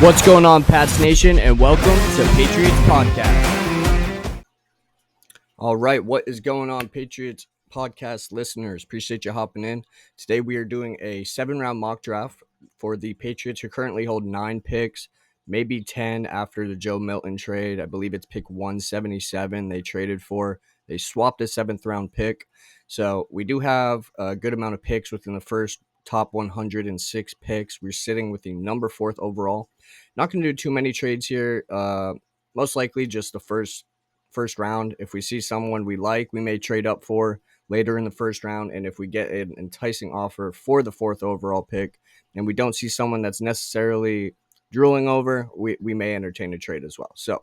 What's going on, Pats Nation, and welcome to Patriots Podcast. All right, what is going on, Patriots Podcast listeners? Appreciate you hopping in. Today we are doing a 7-round mock draft for the Patriots, who currently hold 9 picks, maybe 10 after the Joe Milton trade. I believe it's pick 177 they traded for. They swapped a 7th-round pick. So we do have a good amount of picks within the first top 106 picks. We're sitting with the number 4th overall. Not going to do too many trades here. Most likely just the first round. If we see someone we like, we may trade up for later in the first round. And if we get an enticing offer for the 4th overall pick and we don't see someone that's necessarily drooling over, we may entertain a trade as well. So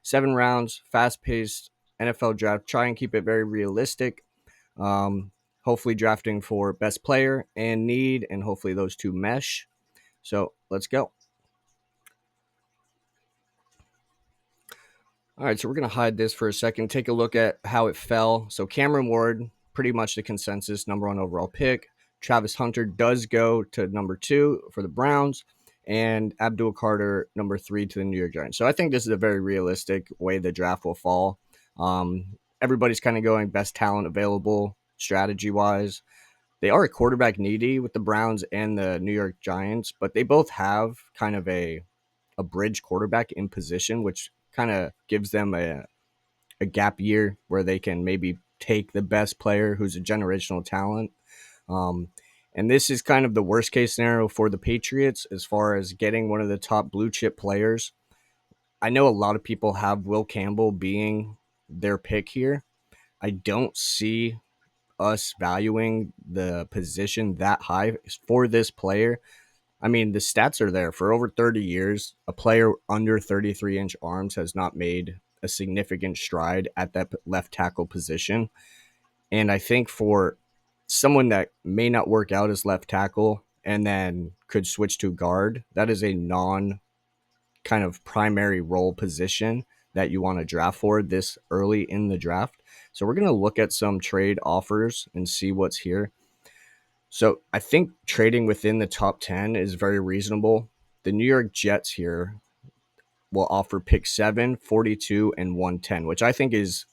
7 rounds, fast-paced NFL draft. Try and keep it very realistic. Hopefully drafting for best player and need, and hopefully those two mesh. So let's go. All right, so we're going to hide this for a second. Take a look at how it fell. So Cameron Ward, pretty much the consensus number 1 overall pick. Travis Hunter does go to number 2 for the Browns, and Abdul Carter number 3 to the New York Giants. So I think this is a very realistic way the draft will fall. Everybody's kind of going best talent available strategy-wise. They are a quarterback needy with the Browns and the New York Giants, but they both have kind of a bridge quarterback in position, which kind of gives them a gap year where they can maybe take the best player who's a generational talent. And this is kind of the worst case scenario for the Patriots as far as getting one of the top blue chip players. I know a lot of people have Will Campbell being their pick here. I don't see us valuing the position that high for this player. I mean, the stats are there. For over 30 years, a player under 33-inch arms has not made a significant stride at that left tackle position. And I think for someone that may not work out as left tackle and then could switch to guard, that is a non kind of primary role position that you want to draft for this early in the draft. So we're going to look at some trade offers and see what's here. So I think trading within the top 10 is very reasonable. The New York Jets here will offer pick 7, 42, and 110, which I think is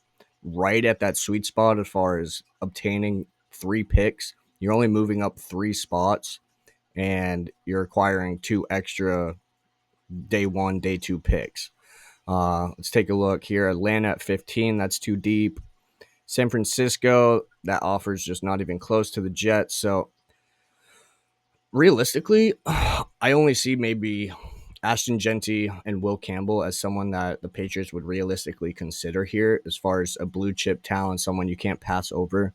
right at that sweet spot as far as obtaining 3 picks. You're only moving up 3 spots, and you're acquiring 2 extra day 1, day 2 picks. Let's take a look here. Atlanta at 15, that's too deep. San Francisco, that offer is just not even close to the Jets. So realistically, I only see maybe Ashton Genty and Will Campbell as someone that the Patriots would realistically consider here as far as a blue chip talent, someone you can't pass over.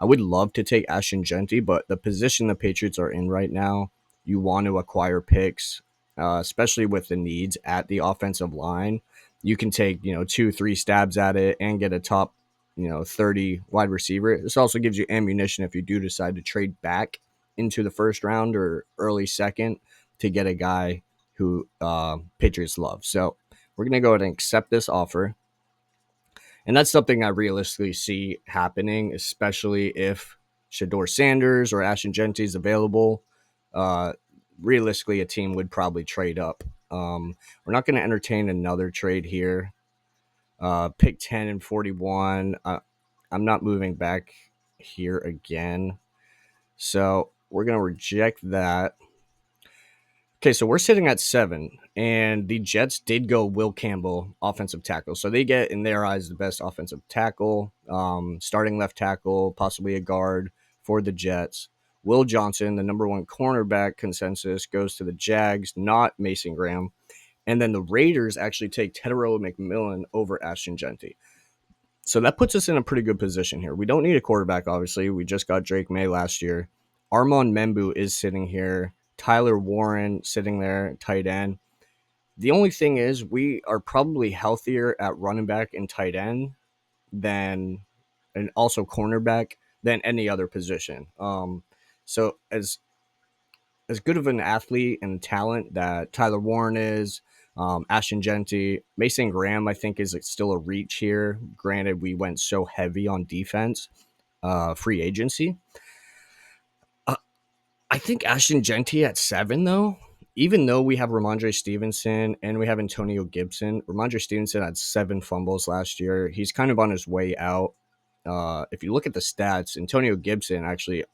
I would love to take Ashton Genty, but the position the Patriots are in right now, you want to acquire picks, especially with the needs at the offensive line. You can take, 2-3 stabs at it and get a top, 30 wide receiver. This also gives you ammunition if you do decide to trade back into the first round or early second to get a guy who Patriots love. So we're going to go ahead and accept this offer. And that's something I realistically see happening, especially if Shador Sanders or Ashton Genty is available. Realistically, a team would probably trade up. We're not going to entertain another trade here. Pick 10 and 41. I'm not moving back here again. So we're going to reject that. Okay, so we're sitting at 7, and the Jets did go Will Campbell, offensive tackle. So they get, in their eyes, the best offensive tackle, starting left tackle, possibly a guard for the Jets. Will Johnson, the number 1 cornerback consensus, goes to the Jags, not Mason Graham. And then the Raiders actually take Tedero McMillan over Ashton Genty. So that puts us in a pretty good position here. We don't need a quarterback, obviously. We just got Drake May last year. Armand Membu is sitting here. Tyler Warren sitting there, tight end. The only thing is we are probably healthier at running back and tight end and also cornerback than any other position. So as good of an athlete and talent that Tyler Warren is, Ashton Genty, Mason Graham, I think is still a reach here. Granted, we went so heavy on defense, free agency. I think Ashton Genty at 7, though, even though we have Ramondre Stevenson and we have Antonio Gibson, Ramondre Stevenson had 7 fumbles last year. He's kind of on his way out. If you look at the stats, Antonio Gibson actually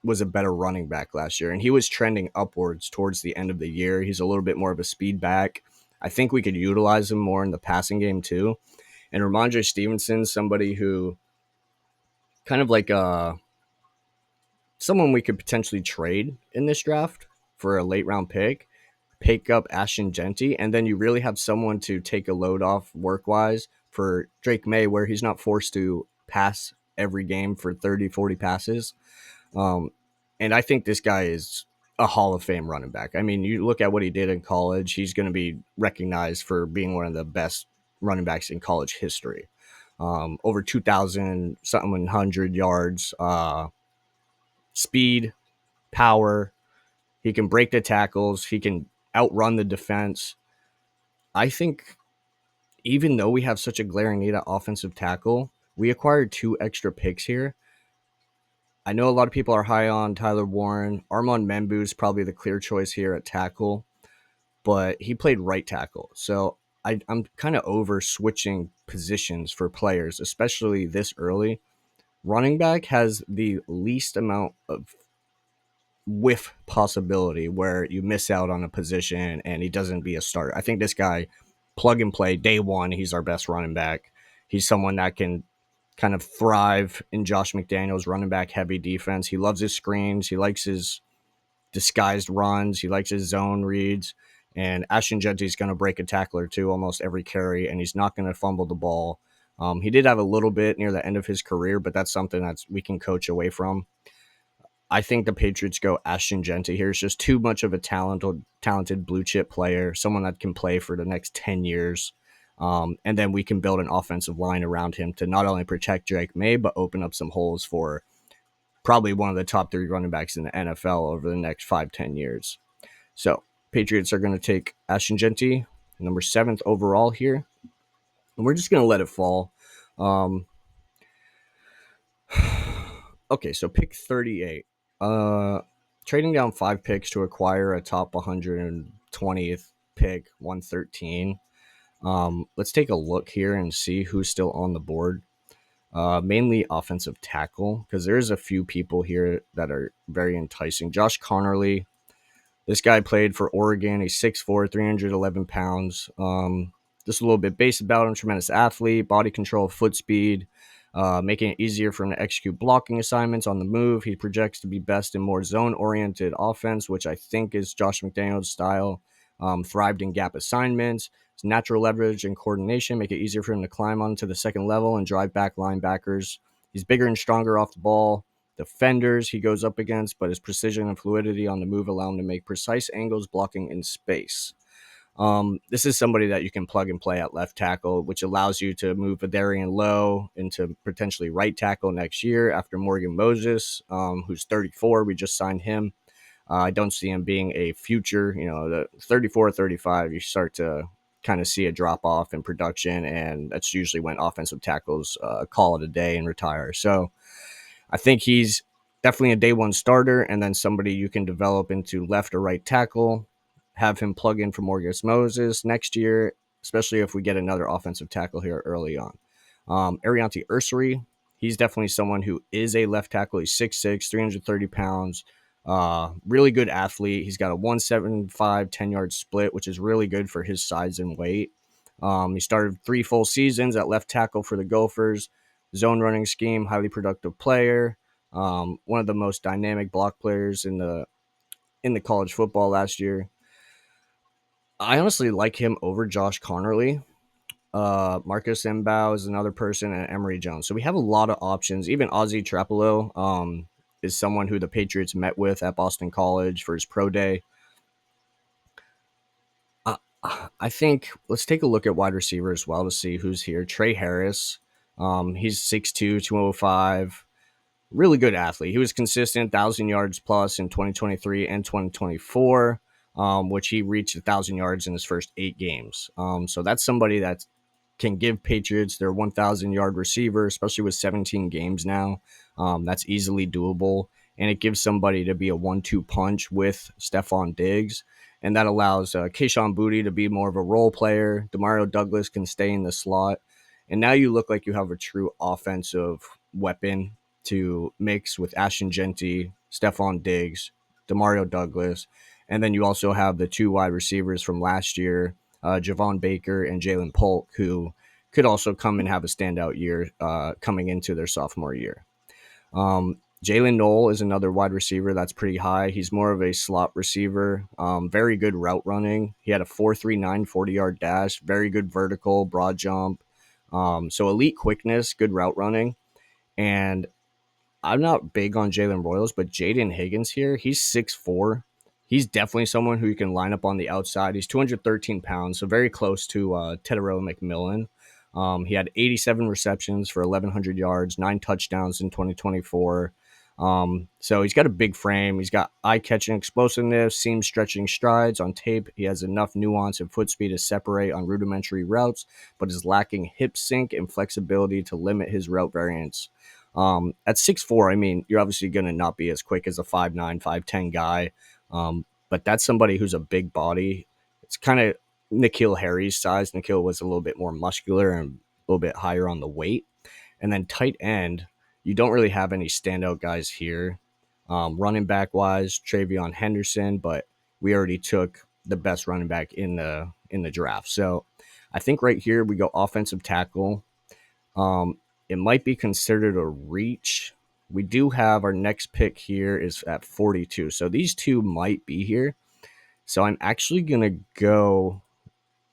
was a better running back last year, and he was trending upwards towards the end of the year. He's a little bit more of a speed back. I think we could utilize him more in the passing game too. And Ramondre Stevenson, somebody who kind of like someone we could potentially trade in this draft for a late round pick up Ashton Genty, and then you really have someone to take a load off work wise for Drake May, where he's not forced to pass every game for 30, 40 passes. Um, and I think this guy is a Hall of Fame running back. I mean, you look at what he did in college, he's going to be recognized for being one of the best running backs in college history. Over 2,000 something hundred yards, speed, power. He can break the tackles. He can outrun the defense. I think even though we have such a glaring need at offensive tackle, we acquired 2 extra picks here. I know a lot of people are high on Tyler Warren. Armand Membu is probably the clear choice here at tackle, but he played right tackle. So I'm kind of over switching positions for players, especially this early. Running back has the least amount of whiff possibility where you miss out on a position and he doesn't be a starter. I think this guy, plug and play, day one, he's our best running back. He's someone that can kind of thrive in Josh McDaniels' running back heavy defense. He loves his screens. He likes his disguised runs. He likes his zone reads. And Ashton Genty's going to break a tackler too almost every carry, and he's not going to fumble the ball. He did have a little bit near the end of his career, but that's something that we can coach away from. I think the Patriots go Ashton Genty here. It's just too much of a talented blue chip player, someone that can play for the next 10 years. And then we can build an offensive line around him to not only protect Drake May, but open up some holes for probably one of the top 3 running backs in the NFL over the next 5-10 years. So Patriots are going to take Ashton Genty, number 7th overall here. And we're just going to let it fall. Okay, so pick 38. Trading down 5 picks to acquire a top 120th pick, 113. Let's take a look here and see who's still on the board. Mainly offensive tackle, because there's a few people here that are very enticing. Josh Connerly, this guy played for Oregon. He's 6'4", 311 pounds. Just a little bit base about him. Tremendous athlete, body control, foot speed, making it easier for him to execute blocking assignments on the move. He projects to be best in more zone-oriented offense, which I think is Josh McDaniels' style. Thrived in gap assignments. His natural leverage and coordination make it easier for him to climb onto the second level and drive back linebackers. He's bigger and stronger off the ball. Defenders he goes up against, but his precision and fluidity on the move allow him to make precise angles blocking in space. This is somebody that you can plug and play at left tackle, which allows you to move Adarian Lowe into potentially right tackle next year after Morgan Moses, who's 34. We just signed him. I don't see him being a future, the 34, 35, you start to kind of see a drop off in production, and that's usually when offensive tackles call it a day and retire. So I think he's definitely a day one starter, and then somebody you can develop into left or right tackle, have him plug in for Morgan Moses next year, especially if we get another offensive tackle here early on. Arianti Ursary, he's definitely someone who is a left tackle. He's 6'6", 330 pounds, really good athlete. He's got a 175 10-yard split, which is really good for his size and weight. He started 3 full seasons at left tackle for the Gophers. Zone running scheme, highly productive player. One of the most dynamic block players in the college football last year. I honestly like him over Josh Connerly. Marcus Mbao is another person, and Emory Jones. So we have a lot of options. Even Ozzie Trapelo is someone who the Patriots met with at Boston College for his pro day. I think let's take a look at wide receiver as well to see who's here. Trey Harris. He's 6'2", 205. Really good athlete. He was consistent, 1,000 yards plus in 2023 and 2024, which he reached 1,000 yards in his first 8 games. So that's somebody that can give Patriots their 1,000-yard receiver, especially with 17 games now. That's easily doable, and it gives somebody to be a 1-2 punch with Stephon Diggs. and that allows Keyshawn Booty to be more of a role player. Demario Douglas can stay in the slot, and now you look like you have a true offensive weapon to mix with Ashton Genty, Stephon Diggs, Demario Douglas, and then you also have the two wide receivers from last year, Javon Baker and Jalen Polk, who could also come and have a standout year coming into their sophomore year. Jalen Knoll is another wide receiver that's pretty high. He's more of a slot receiver, very good route running. He had a 4.39 40-yard dash, very good vertical, broad jump. So elite quickness, good route running. And I'm not big on Jalen Royals, but Jaden Higgins here, he's 6'4". He's definitely someone who you can line up on the outside. He's 213 pounds, so very close to Tedero McMillan. He had 87 receptions for 1,100 yards, 9 touchdowns in 2024. So he's got a big frame. He's got eye-catching explosiveness, seam stretching strides on tape. He has enough nuance and foot speed to separate on rudimentary routes, but is lacking hip sync and flexibility to limit his route variance. At 6'4", I mean, you're obviously going to not be as quick as a 5'9", 5'10" guy, but that's somebody who's a big body. It's kind of N'Keal Harry's size. N'Keal was a little bit more muscular and a little bit higher on the weight. And then tight end, you don't really have any standout guys here. Running back wise, Travion Henderson, but we already took the best running back in the draft. So I think right here we go offensive tackle. It might be considered a reach. We do have our next pick here is at 42. So these two might be here. So I'm actually going to go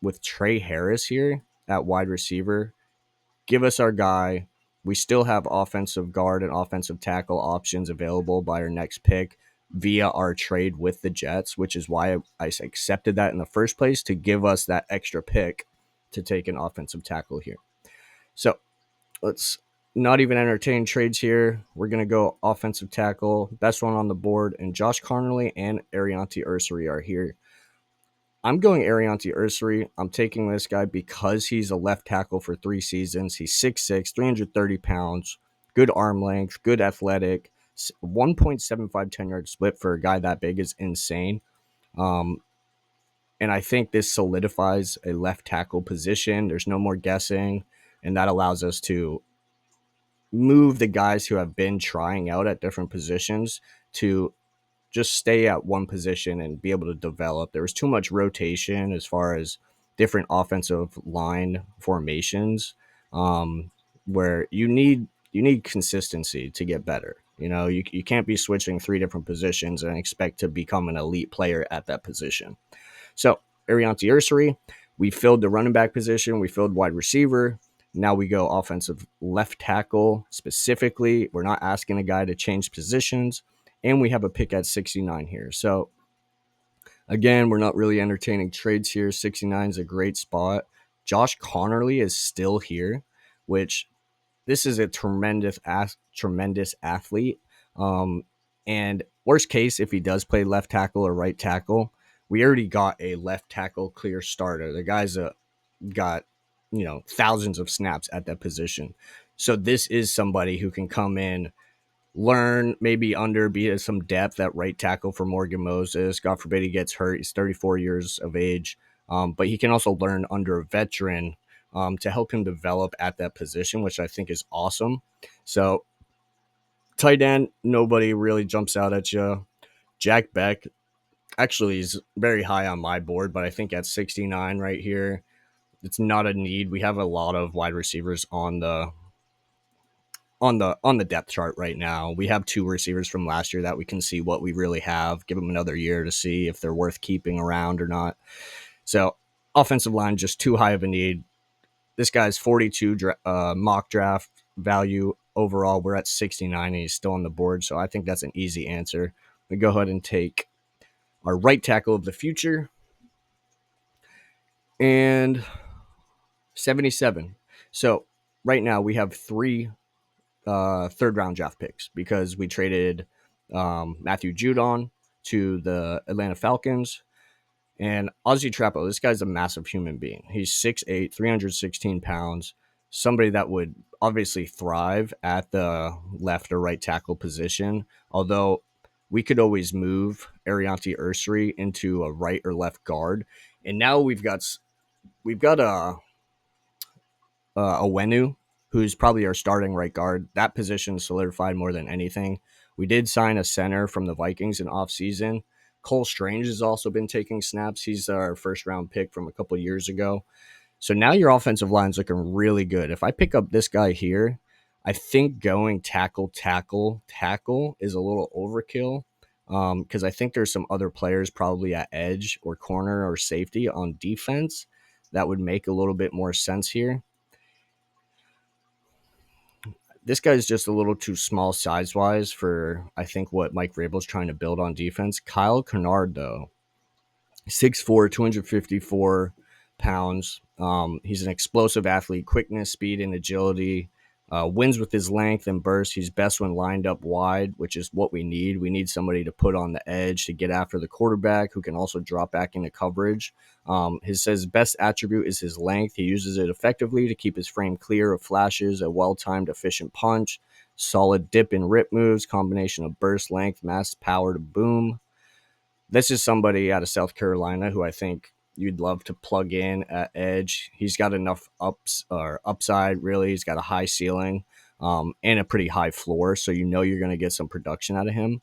with Trey Harris here at wide receiver. Give us our guy. We still have offensive guard and offensive tackle options available by our next pick via our trade with the Jets, which is why I accepted that in the first place to give us that extra pick to take an offensive tackle here. So let's not even entertain trades here. We're going to go offensive tackle, best one on the board, and Josh Connerly and Arianti Ursary are here. I'm going Arianti Ursary. I'm taking this guy because he's a left tackle for 3 seasons. He's 6'6", 330 pounds, good arm length, good athletic. 1.75 10-yard split for a guy that big is insane. And I think this solidifies a left tackle position. There's no more guessing, and that allows us to move the guys who have been trying out at different positions to just stay at one position and be able to develop. There was too much rotation as far as different offensive line formations, where you need consistency to get better. You can't be switching 3 different positions and expect to become an elite player at that position. So Arianti Ursary, we filled the running back position, we filled wide receiver. Now we go offensive left tackle specifically. We're not asking a guy to change positions, and we have a pick at 69 here. So again, we're not really entertaining trades here. 69 is a great spot. Josh Connerly is still here, which this is a tremendous athlete. And worst case, if he does play left tackle or right tackle, we already got a left tackle clear starter. The guy's got thousands of snaps at that position. So this is somebody who can come in, learn, maybe be some depth at right tackle for Morgan Moses. God forbid he gets hurt. He's 34 years of age. But he can also learn under a veteran to help him develop at that position, which I think is awesome. So tight end, nobody really jumps out at you. Jack Beck actually is very high on my board, but I think at 69 right here, it's not a need. We have a lot of wide receivers on the depth chart right now. We have 2 receivers from last year that we can see what we really have. Give them another year to see if they're worth keeping around or not. So offensive line just too high of a need. This guy's 42 mock draft value overall. We're at 69 and he's still on the board. So I think that's an easy answer. We go ahead and take our right tackle of the future and 77. So right now we have 3 third round draft picks because we traded Matthew Judon to the Atlanta Falcons. And Ozzy Trapo, this guy's a massive human being. He's 6'8", 316 pounds, somebody that would obviously thrive at the left or right tackle position. Although we could always move Arianti Ursary into a right or left guard. And now we've got a Wenu, who's probably our starting right guard. That position solidified more than anything. We did sign a center from the Vikings in offseason. Cole Strange has also been taking snaps. He's our first round pick from a couple years ago. So now your offensive line's looking really good. If I pick up this guy here, I think going tackle is a little overkill, because I think there's some other players probably at edge or corner or safety on defense that would make a little bit more sense here. This guy's just a little too small size wise for I think what Mike Vrabel's trying to build on defense. Kyle Kennard though, 6'4", 254 pounds. He's an explosive athlete, quickness, speed, and agility. Wins with his length and burst. He's best when lined up wide, which is what we need. We need somebody to put on the edge to get after the quarterback who can also drop back into coverage. His best attribute is his length. He uses it effectively to keep his frame clear of flashes, a well-timed, efficient punch, solid dip and rip moves, combination of burst, length, mass, power to boom. This is somebody out of South Carolina who I think you'd love to plug in at edge. He's got enough upside, really. He's got a high ceiling, and a pretty high floor, so you know you're going to get some production out of him.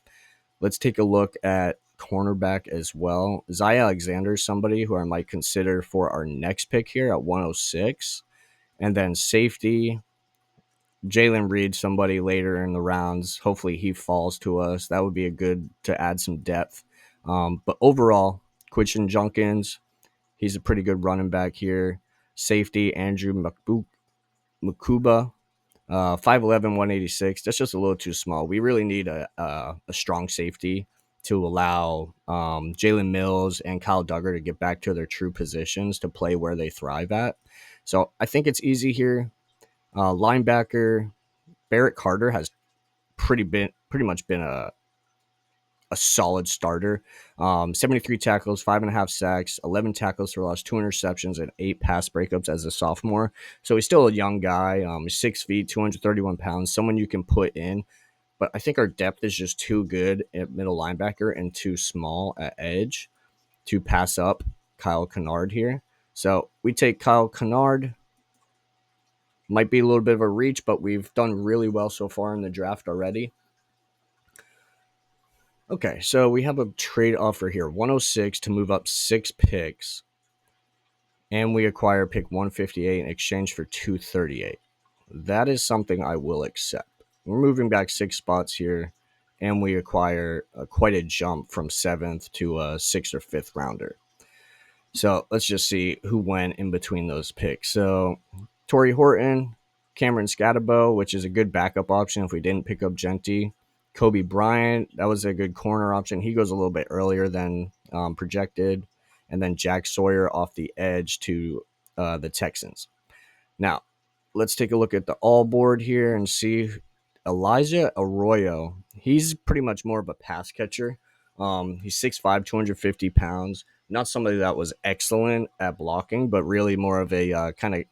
Let's take a look at cornerback as well. Zy Alexander is somebody who I might consider for our next pick here at 106. And then safety, Jalen Reed, somebody later in the rounds. Hopefully he falls to us. That would be a good to add some depth. But overall, Quinton Junkins, he's a pretty good running back here. Safety, Andrew Makuba, 5'11", 186. That's just a little too small. We really need a strong safety to allow Jalen Mills and Kyle Duggar to get back to their true positions to play where they thrive at. So I think it's easy here. Linebacker, Barrett Carter has pretty much been a solid starter. 73 tackles, 5.5 sacks, 11 tackles for loss, 2 interceptions, and 8 pass breakups as a sophomore. So he's still a young guy. He's 6 feet, 231 pounds, someone you can put in. But I think our depth is just too good at middle linebacker and too small at edge to pass up Kyle Kennard here. So we take Kyle Kennard. Might be a little bit of a reach, but we've done really well so far in the draft already. Okay, so we have a trade offer here, 106 to move up 6 picks, and we acquire pick 158 in exchange for 238. That is something I will accept. We're moving back 6 spots here, and we acquire quite a jump from 7th to a 6th or 5th rounder. So let's just see who went in between those picks. So Torrey Horton, Cameron Scatabo, which is a good backup option if we didn't pick up Genty. Kobe Bryant, that was a good corner option. He goes a little bit earlier than projected. And then Jack Sawyer off the edge to the Texans. Now, let's take a look at the all board here and see Elijah Arroyo. He's pretty much more of a pass catcher. He's 6'5", 250 pounds. Not somebody that was excellent at blocking, but really more of a kind of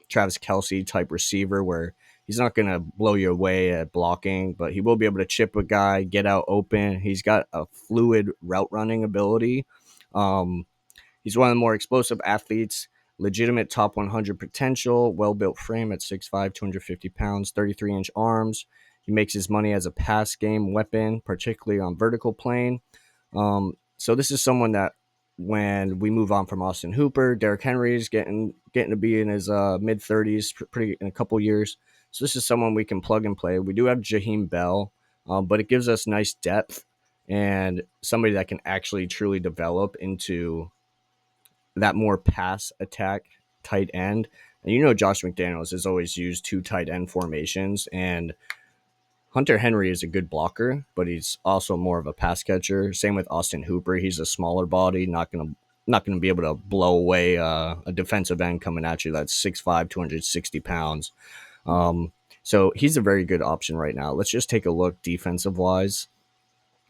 Travis Kelce type receiver where he's not going to blow you away at blocking, but he will be able to chip a guy, get out open. He's got a fluid route running ability. He's one of the more explosive athletes, legitimate top 100 potential, well-built frame at 6'5", 250 pounds, 33-inch arms. He makes his money as a pass game weapon, particularly on vertical plane. So this is someone that when we move on from Austin Hooper, Derrick Henry is getting to be in his mid-30s pretty in a couple years. So this is someone we can plug and play. We do have Jaheim Bell, but it gives us nice depth and somebody that can actually truly develop into that more pass attack tight end. And you know Josh McDaniels has always used 2 tight end formations, and Hunter Henry is a good blocker, but he's also more of a pass catcher. Same with Austin Hooper. He's a smaller body, not gonna be able to blow away a defensive end coming at you that's 6'5", 260 pounds. So he's a very good option right now. Let's just take a look defensive wise.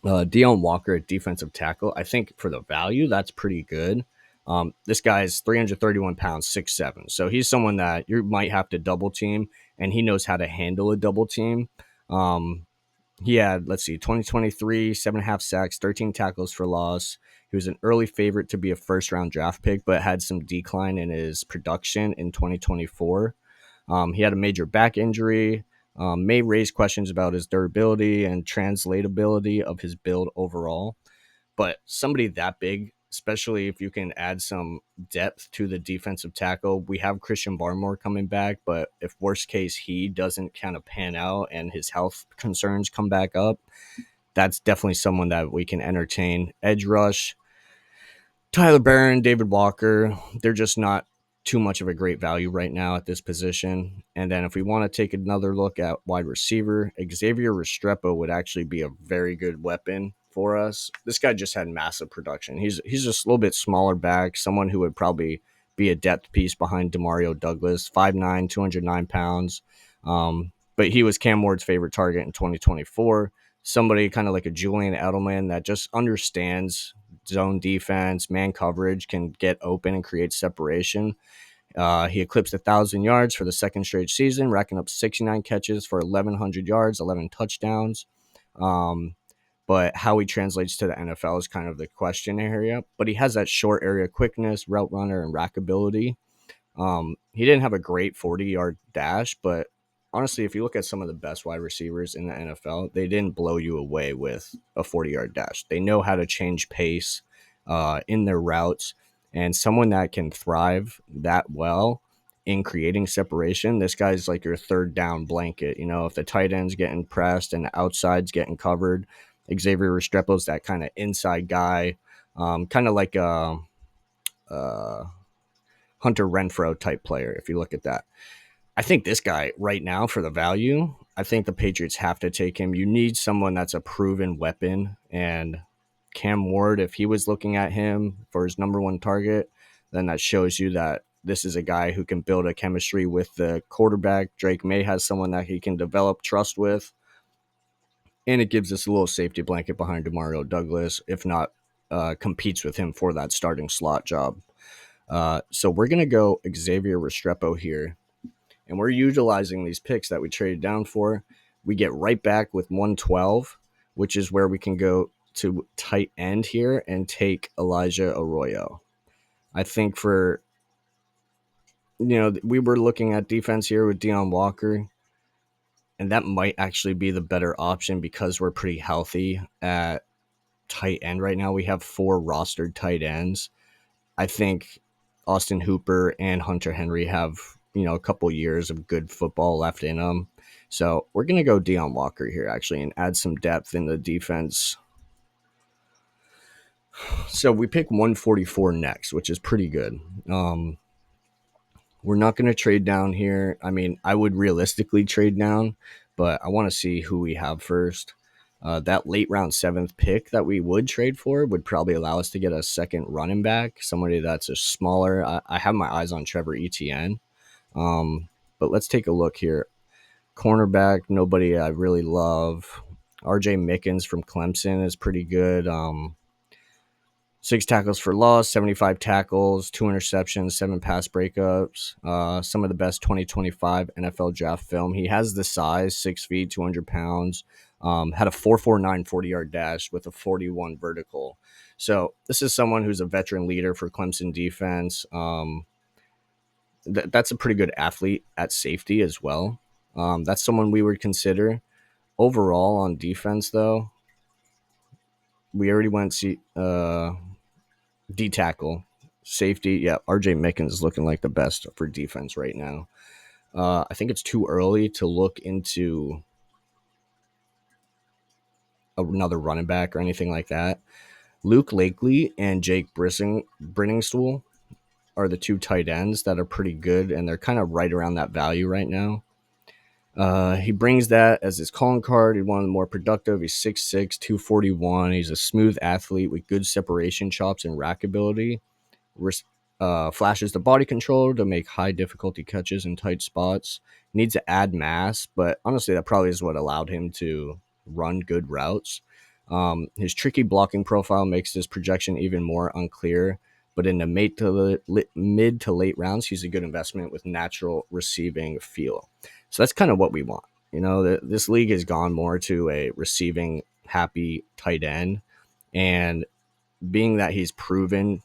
Deion Walker at defensive tackle. I think for the value, that's pretty good. This guy is 331 pounds, 6'7". So he's someone that you might have to double team, and he knows how to handle a double team. He had, let's see, 2023, 7.5 sacks, 13 tackles for loss. He was an early favorite to be a first round draft pick, but had some decline in his production in 2024. He had a major back injury, may raise questions about his durability and translatability of his build overall. But somebody that big, especially if you can add some depth to the defensive tackle, we have Christian Barmore coming back. But if worst case he doesn't kind of pan out and his health concerns come back up, that's definitely someone that we can entertain. Edge rush, Tyler Barron, David Walker, they're just not too much of a great value right now at this position. And then if we want to take another look at wide receiver, Xavier Restrepo would actually be a very good weapon for us. This guy just had massive production. He's just a little bit smaller back, someone who would probably be a depth piece behind Demario Douglas, 5'9", 209 pounds. But he was Cam Ward's favorite target in 2024. Somebody kind of like a Julian Edelman that just understands zone defense, man coverage, can get open and create separation. He eclipsed 1,000 yards for the second straight season, racking up 69 catches for 1,100 yards, 11 touchdowns. Um, but how he translates to the NFL is kind of the question area. But he has that short area quickness, route runner, and rack ability. He didn't have a great 40-yard dash, but honestly, if you look at some of the best wide receivers in the NFL, they didn't blow you away with a 40-yard dash. They know how to change pace in their routes, and someone that can thrive that well in creating separation, this guy's like your third down blanket. You know, if the tight end's getting pressed and the outside's getting covered, Xavier Restrepo's that kind of inside guy, kind of like a Hunter Renfro type player, if you look at that. I think this guy right now for the value, I think the Patriots have to take him. You need someone that's a proven weapon. And Cam Ward, if he was looking at him for his number one target, then that shows you that this is a guy who can build a chemistry with the quarterback. Drake May has someone that he can develop trust with. And it gives us a little safety blanket behind Demario Douglas, if not competes with him for that starting slot job. So we're going to go Xavier Restrepo here, and we're utilizing these picks that we traded down for. We get right back with 112, which is where we can go to tight end here and take Elijah Arroyo. I think we were looking at defense here with Deion Walker, and that might actually be the better option because we're pretty healthy at tight end right now. We have 4 rostered tight ends. I think Austin Hooper and Hunter Henry have, a couple years of good football left in them. So we're going to go Deion Walker here, actually, and add some depth in the defense. So we pick 144 next, which is pretty good. We're not going to trade down here. I mean, I would realistically trade down, but I want to see who we have first. That late round 7th pick that we would trade for would probably allow us to get a second running back, somebody that's a smaller. I have my eyes on Trevor Etienne. But let's take a look here. Cornerback, nobody I really love. RJ Mickens from Clemson is pretty good. 6 tackles for loss, 75 tackles, 2 interceptions, 7 pass breakups. Some of the best 2025 NFL draft film. He has the size, 6 feet, 200 pounds. Had a 4.49 40-yard dash with a 41 vertical. So this is someone who's a veteran leader for Clemson defense. That's a pretty good athlete at safety as well. That's someone we would consider. Overall on defense, though, we already went D tackle, safety. Yeah, RJ Mickens is looking like the best for defense right now. I think it's too early to look into another running back or anything like that. Luke Lakely and Jake Brinningstool are the 2 tight ends that are pretty good, and they're kind of right around that value right now. He brings that as his calling card. He's one of the more productive. He's 6'6", 241. He's a smooth athlete with good separation chops and rack ability. Flashes the body control to make high difficulty catches in tight spots. Needs to add mass, but honestly, that probably is what allowed him to run good routes. His tricky blocking profile makes this projection even more unclear, but in the mid to late rounds, he's a good investment with natural receiving feel. So that's kind of what we want. This league has gone more to a receiving happy tight end, and being that he's proven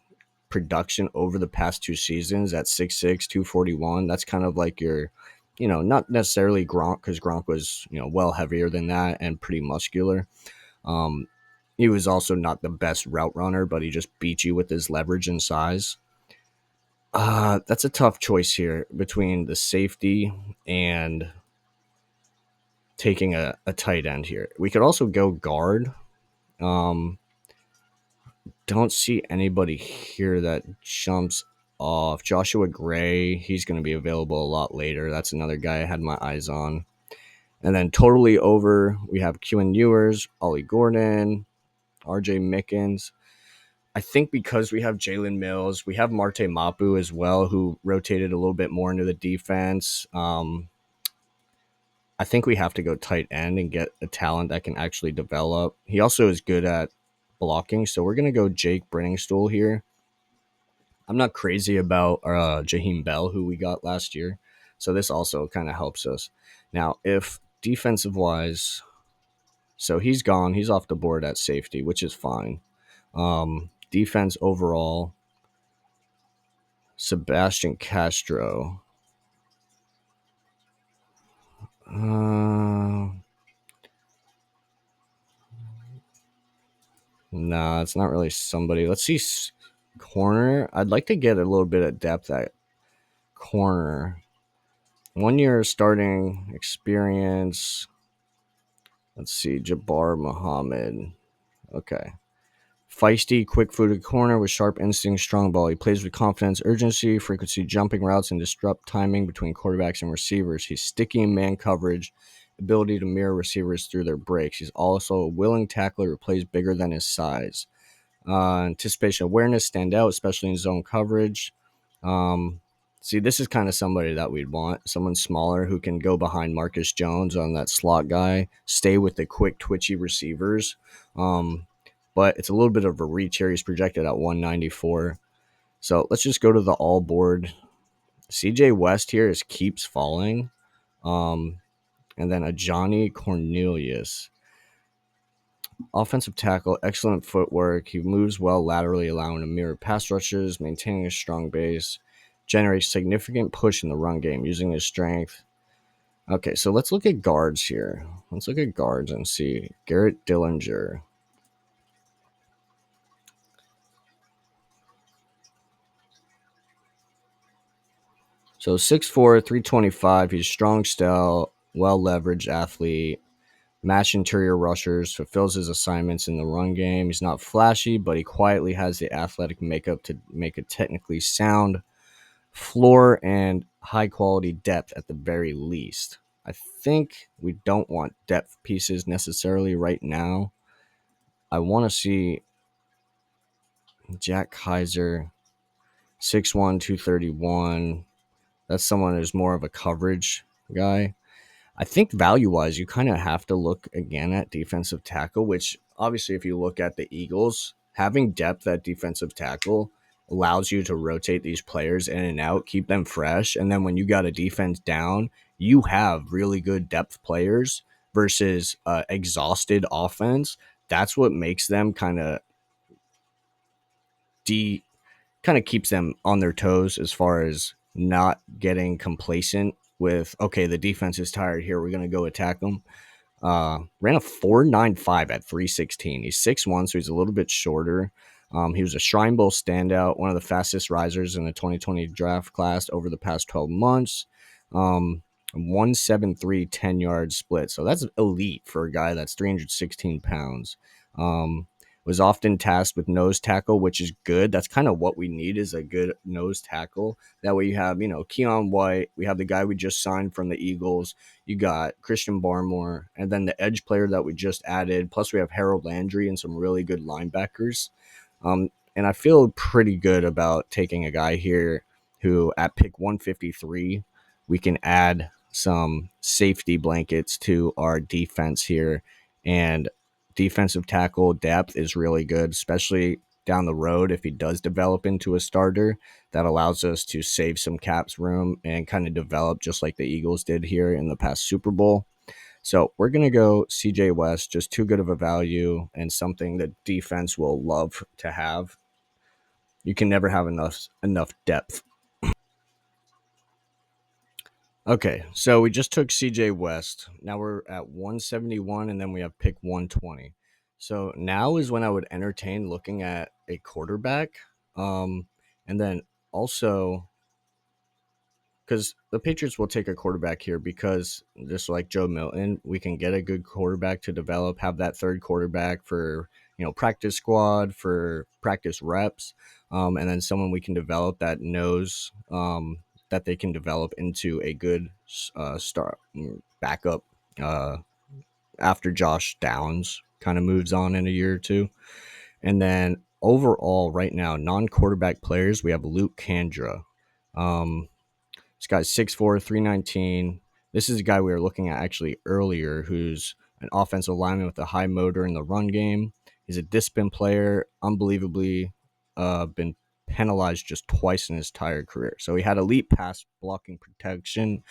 production over the past 2 seasons at 6'6", 241, that's kind of like your, not necessarily Gronk, because Gronk was, well heavier than that and pretty muscular. Um, he was also not the best route runner, but he just beat you with his leverage and size. That's a tough choice here between the safety and taking a tight end here. We could also go guard. Um, don't see anybody here that jumps off. Joshua Gray, he's going to be available a lot later. That's another guy I had my eyes on. And then totally over, we have Quinn Ewers, Ollie Gordon, RJ Mickens. I think because we have Jalen Mills, we have Marte Mapu as well, who rotated a little bit more into the defense. I think we have to go tight end and get a talent that can actually develop. He also is good at blocking, so we're going to go Jake Brenningstool here. I'm not crazy about Jaheim Bell, who we got last year, so this also kind of helps us. Now, if defensive wise, so he's gone. He's off the board at safety, which is fine. Defense overall, Sebastian Castro. Nah, it's not really somebody. Let's see corner. I'd like to get a little bit of depth at corner. 1 year starting experience. Let's see, Jabbar Muhammad. Okay. Feisty, quick-footed corner with sharp instincts, strong ball. He plays with confidence, urgency, frequency, jumping routes, and disrupt timing between quarterbacks and receivers. He's sticky in man coverage, ability to mirror receivers through their breaks. He's also a willing tackler who plays bigger than his size. Anticipation awareness stand out, especially in zone coverage. Um, See, this is kind of somebody that we'd want. Someone smaller who can go behind Marcus Jones on that slot guy, stay with the quick, twitchy receivers. But it's a little bit of a reach here. He's projected at 194. So let's just go to the all board. CJ West here keeps falling. And then a Johnny Cornelius. Offensive tackle, excellent footwork. He moves well laterally, allowing to mirror pass rushes, maintaining a strong base, generates significant push in the run game using his strength. Okay, so let's look at guards here. Let's look at guards and see. Garrett Dillinger. So 6'4", 325. He's strong style, well leveraged athlete. Match interior rushers, fulfills his assignments in the run game. He's not flashy, but he quietly has the athletic makeup to make a technically sound floor and high quality depth at the very least. I think we don't want depth pieces necessarily right now. I want to see Jack Kaiser, 6'1", 231. That's someone who's more of a coverage guy. I think value-wise, you kind of have to look again at defensive tackle, which obviously if you look at the Eagles, having depth at defensive tackle allows you to rotate these players in and out, keep them fresh, and then when you got a defense down, you have really good depth players versus exhausted offense. That's what makes them kind of keeps them on their toes as far as not getting complacent with, okay, the defense is tired here, we're going to go attack them. Ran a 4.95 at 316. He's 6'1", so he's a little bit shorter. He was a Shrine Bowl standout, one of the fastest risers in the 2020 draft class over the past 12 months. 173 10-yard split. So that's elite for a guy that's 316 pounds. Was often tasked with nose tackle, which is good. That's kind of what we need, is a good nose tackle. That way you have, Keon White. We have the guy we just signed from the Eagles. You got Christian Barmore, and then the edge player that we just added. Plus we have Harold Landry and some really good linebackers. And I feel pretty good about taking a guy here who at pick 153, we can add some safety blankets to our defense here. And defensive tackle depth is really good, especially down the road if he does develop into a starter. That allows us to save some caps room and kind of develop just like the Eagles did here in the past Super Bowl. So we're going to go CJ West, just too good of a value and something that defense will love to have. You can never have enough depth. Okay, so we just took CJ West. Now we're at 171, and then we have pick 120. So now is when I would entertain looking at a quarterback. And then also, because the Patriots will take a quarterback here, because just like Joe Milton, we can get a good quarterback to develop, have that third quarterback for, practice squad, for practice reps, and then someone we can develop that knows that they can develop into a good backup uh, after Josh Downs kind of moves on in a year or two. And then overall, right now, non-quarterback players, we have Luke Kandra. Um, this guy's 6'4", 319. This is a guy we were looking at actually earlier, who's an offensive lineman with a high motor in the run game. He's a disciplined player, unbelievably been penalized just twice in his entire career. So he had elite pass blocking protection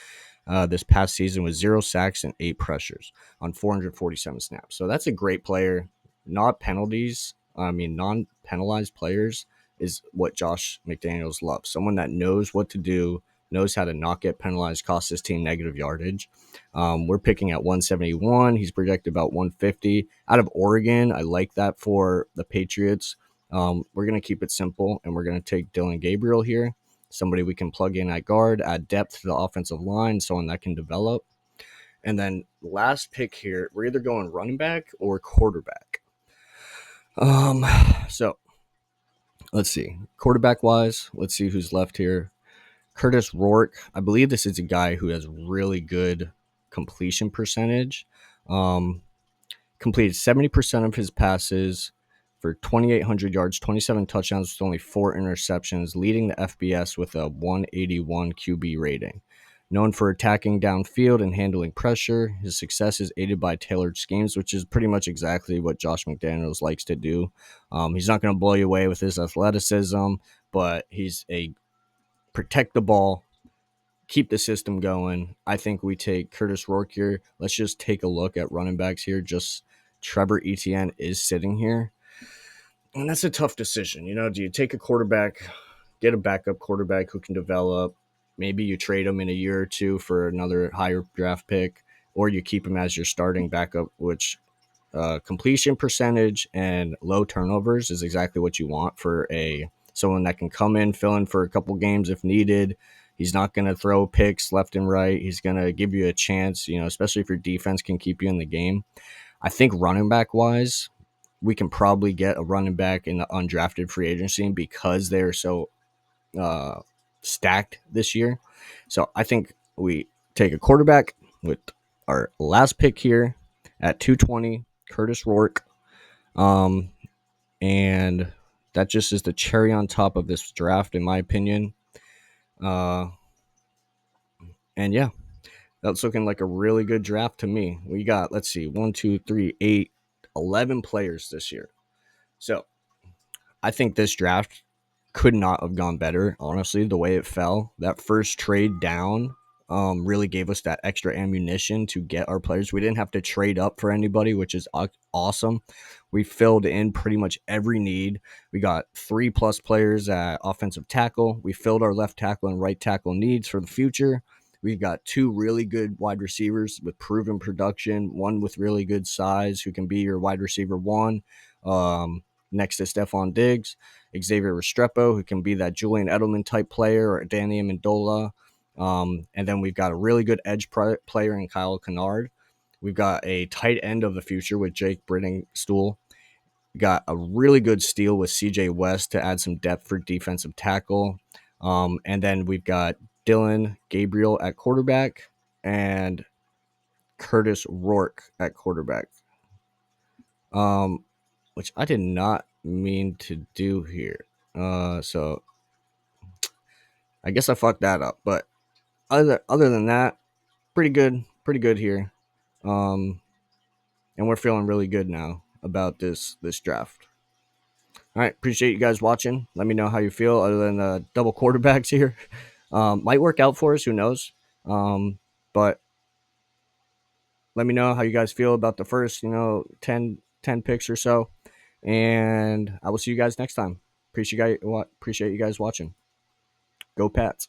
this past season with 0 sacks and 8 pressures on 447 snaps. So that's a great player. Not penalties. I mean, non-penalized players is what Josh McDaniels loves. Someone that knows what to do, knows how to not get penalized, cost his team negative yardage. We're picking at 171. He's projected about 150. Out of Oregon, I like that for the Patriots. We're going to keep it simple, and we're going to take Dylan Gabriel here, somebody we can plug in at guard, add depth to the offensive line, someone that can develop. And then last pick here, we're either going running back or quarterback. So let's see. Quarterback wise, let's see who's left here. Curtis Rourke. I believe this is a guy who has really good completion percentage. Completed 70% of his passes for 2,800 yards, 27 touchdowns with only 4 interceptions, leading the FBS with a 181 QB rating. Known for attacking downfield and handling pressure, his success is aided by tailored schemes, which is pretty much exactly what Josh McDaniels likes to do. He's not going to blow you away with his athleticism, but he's a protect the ball, keep the system going. I think we take Curtis Rourke here. Let's just take a look at running backs here. Just Trevor Etienne is sitting here. And that's a tough decision. Do you take a quarterback, get a backup quarterback who can develop? Maybe you trade him in a year or two for another higher draft pick, or you keep him as your starting backup, which completion percentage and low turnovers is exactly what you want for someone that can come in, fill in for a couple games if needed. He's not going to throw picks left and right. He's going to give you a chance, especially if your defense can keep you in the game. I think running back wise, we can probably get a running back in the undrafted free agency because they're so stacked this year. So I think we take a quarterback with our last pick here at 220, Curtis Rourke. And that just is the cherry on top of this draft, in my opinion. And yeah, that's looking like a really good draft to me. We got, let's see, 1, 2, 3, 8, 11 players this year. So I think this draft could not have gone better, honestly, the way it fell. That first trade down really gave us that extra ammunition to get our players. We didn't have to trade up for anybody, which is awesome. We filled in pretty much every need. We got 3+ players at offensive tackle. We filled our left tackle and right tackle needs for the future. We've got 2 really good wide receivers with proven production, one with really good size who can be your wide receiver 1. Next to Stephon Diggs, Xavier Restrepo, who can be that Julian Edelman type player, or Danny Amendola. And then we've got a really good edge player in Kyle Kennard. We've got a tight end of the future with Jake Brittingstool. We got a really good steal with CJ West to add some depth for defensive tackle. And then we've got Dylan Gabriel at quarterback and Curtis Rourke at quarterback. Which I did not mean to do here. So I guess I fucked that up. But other than that, pretty good here. And we're feeling really good now about this draft. All right, appreciate you guys watching. Let me know how you feel. Other than the double quarterbacks here, might work out for us. Who knows? But Let me know how you guys feel about the first, 10 picks or so. And I will see you guys next time. Appreciate you guys watching. Go Pats.